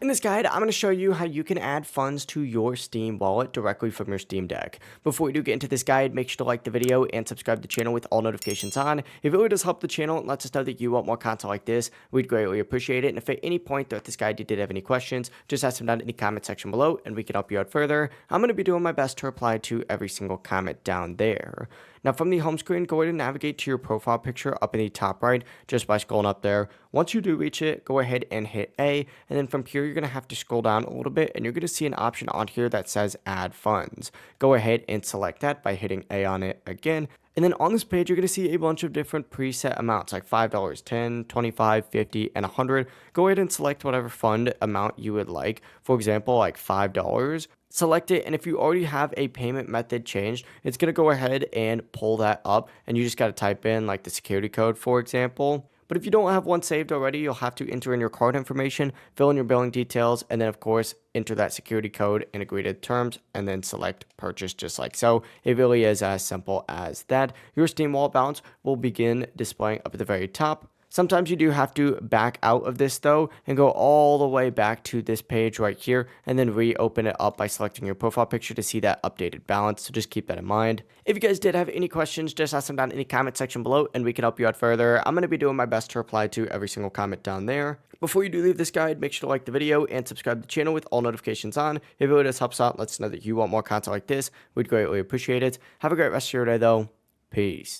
In this guide, I'm going to show you how you can add funds to your Steam wallet directly from your Steam Deck. Before we do get into this guide, make sure to like the video and subscribe to the channel with all notifications on. It really does help the channel and lets us know that you want more content like this. We'd greatly appreciate it. And if at any point throughout this guide you did have any questions, just ask them down in the comment section below and we can help you out further. I'm going to be doing my best to reply to every single comment down there. Now from the home screen, go ahead and navigate to your profile picture up in the top right just by scrolling up there. Once you do reach it, go ahead and hit A, and then from here you're going to have to scroll down a little bit and you're going to see an option on here that says add funds. Go ahead and select that by hitting A on it again. And then on this page, you're going to see a bunch of different preset amounts like $5, $10, $25, $50, and $100. Go ahead and select whatever fund amount you would like. For example, like $5. Select it, and if you already have a payment method changed, it's going to go ahead and pull that up, and you just got to type in like the security code, for example. But if you don't have one saved already, you'll have to enter in your card information, fill in your billing details, and then of course, enter that security code and agree to terms, and then select purchase just like so. It really is as simple as that. Your Steam wallet balance will begin displaying up at the very top. Sometimes you do have to back out of this though and go all the way back to this page right here and then reopen it up by selecting your profile picture to see that updated balance. So just keep that in mind. If you guys did have any questions, just ask them down in the comment section below and we can help you out further. I'm going to be doing my best to reply to every single comment down there. Before you do leave this guide, make sure to like the video and subscribe to the channel with all notifications on. It really does help us out. Let us know that you want more content like this. We'd greatly appreciate it. Have a great rest of your day though. Peace.